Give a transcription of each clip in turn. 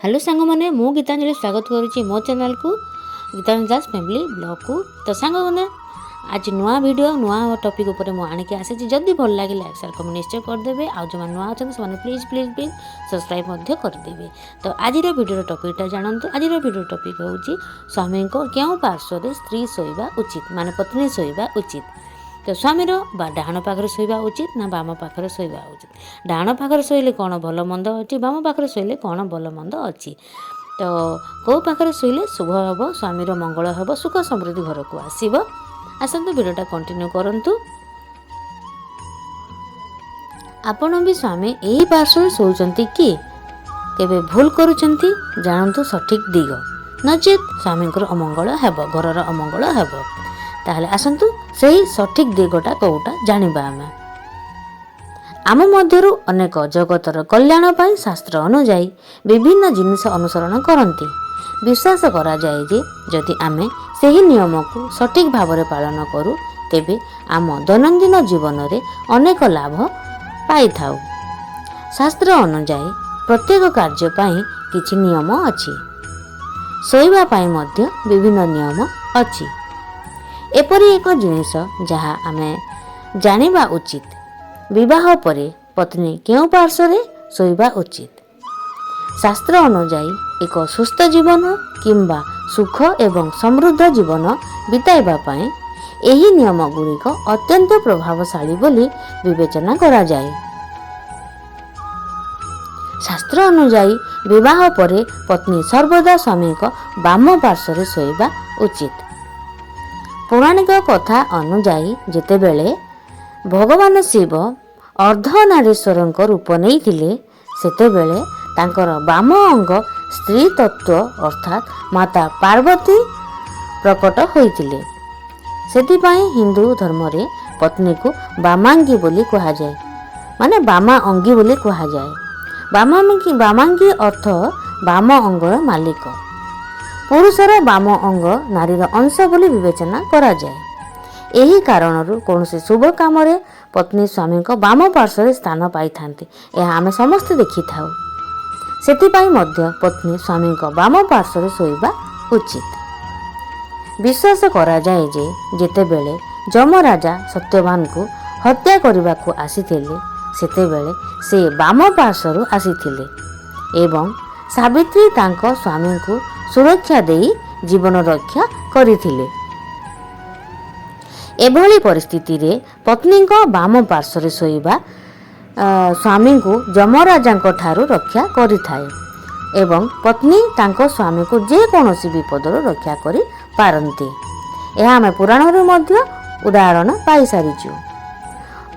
Hello सांग मैंने मु गीतांजलि स्वागत करुच्ची मो चैनल को गीतांजलि दास फैमिली ब्लॉग को। तो सांग मैंने आज नुआ वीडियो नुआ टॉपिक उपर मुझे आसी जदि भल लगे लाइक शेयर कमेंट निश्चय करदे। आज जो नुआ अच्छा से प्लीज प्लीज प्लीज सब्सक्राइब करदे। तो आज वीडियो टॉपिकटा जानतु। आज वीडियो टॉपिक हूँ स्वामी को क्यों पार्श्व स्त्री शोवा उचित माने पत्नी शोवा उचित। तो स्वामीर डाण पाखरे शोवा उचित ना बाम पाखरे शोवा उचित। डाण पाखरे शोले कौन भल मंद अच्छी बाम पाखरे शोले कौन भल मंद अच्छी। तो कौ पाखरे शोले शुभ हम स्वामीर मंगल हम सुख समृद्धि घर को आसब। आसतु वीडियोटा कंटिन्यू करंतु। आपण भी स्वामी यही पार्श्व शोचंती कि केबे भूल करूचंती जानतु सठिक दिग नचेत स्वामींकर अमंगल हेब घरर अमंगल हेब। ताहले आसंतु सही सठिक दिगटा कौटा जानिबा। आम मध्यरु अनेक जगतर कल्याण पाई शास्त्र अनुजाई विभिन्न जिनिस अनुसरण करती। विश्वास करा जाए जे जदि आमे सही नियम को सठिक भाव में पालन करूँ तेबे आम दैनंदिन जीवन में अनेक लाभ पाई थाउ। शास्त्र अनुजाई प्रत्येक कार्य पाई किछि नियम अछि। शोइबा पाई मध्य विभिन्न नियम अछि। एपरी एक जिनिस जहाँ आमे जानिबा उचित विवाह परे पत्नी केउ पार्श्व शोइबा उचित। शास्त्र अनुजाई एक सुस्थ जीवन किंबा सुख एवं समृद्ध जीवन बिताइबा पाई एही नियम गुड़िक अत्यंत प्रभावशाली बोली विवेचना करा जाए। शास्त्र अनुजाई विवाह परे पत्नी सर्वदा स्वामी को बाम पार्श्व शोइबा उचित। पौराणिक कथा अनुजाई जेतेबेले भगवान शिव अर्धनारीश्वर रूप नहीं थिले सेतेबेले तांकर बाम अंग स्त्री तत्व अर्थात माता पार्वती प्रकट होइतिले। सेतिपाई हिंदू धर्म रे पत्नी को बामांगी बोली कहा जाए माने बामा अंगी बोली कहा जाए। बामांगी अर्थ बाम अंगर मालिक। पुरुषर बाम अंग नारीर अंश बोली विवेचना करा जाए। एही कारणरू कौनसी शुभ काम रे पत्नी स्वामी को बाम पार्श्व स्थान पाई थांती। यह आमे समस्त देखि थाउ। सेतिपाई मध्य पत्नी स्वामी को बाम पार्श्व शोइबा उचित। विश्वास करा जाए जे जेतेबेले जमराजा सत्यवान को हत्या करने को आसीथिले सेतेबेले से बाम पार्श्व आसीथिले एवं सावित्री तांको स्वामी को सुरक्षा देई जीवन रक्षा करिथिले। एभली परिस्थिति रे पत्नी को बाम पार्श्व शोइबा स्वामी को जमराजा ठारू रक्षा करिथाए एवं पत्नी तांको स्वामी को जे कोनोसी विपदर रक्षा करि पारंती। यह आमे पुराण रे मध्य उदाहरण पाई सारिछु।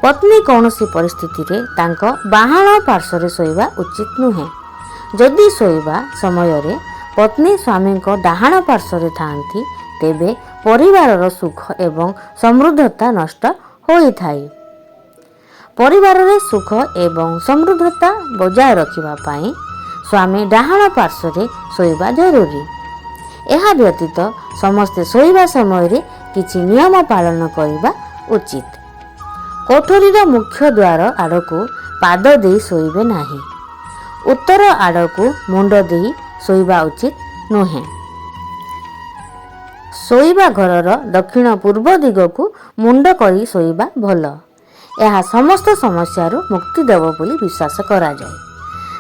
पत्नी कोनोसी परिस्थिति रे तांको बाहाण पार्श्व शोइबा उचित नुहे। जदि शोइबा समय रे पत्नी स्वामी को डाहाण पार्श्व थांती तेबे परिवार सुख एवं समृद्धता नष्ट होई थाई। परिवार रे सुख एवं समृद्धता बजाय रखिबा पाई स्वामी डाहाण पार्श्व शोइबा जरूरी। एहा व्यतीत समस्ते शोइबा समय रे किछि नियम पालन करिबा उचित। कोठरीर मुख्य द्वार आड़को पाद देई शोइबे नाही। उत्तर आड़को मुंड देई शोइबा उचित नुहे। शोइबा घरर दक्षिण पूर्व दिग को मुंड करी शोइबा भल। यह समस्त समस्या मुक्ति देव बोली विश्वास करा जाए।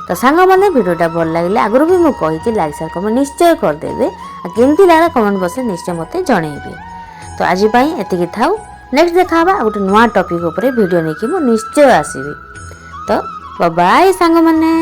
तो सांग मैंने वीडियोटा भल लगे आगुरी भी मुझे कही लाइक शेयर कमेंट निश्चय करदे। केमती लगा कमेंट बॉक्स में निश्चय मत जनइबे। तो आज एतिकी थाउ। नेक्स्ट देखा गोटे नुआ टॉपिक वीडियो नहीं कि निश्चय आसबि। तो बाय सांग मैंने।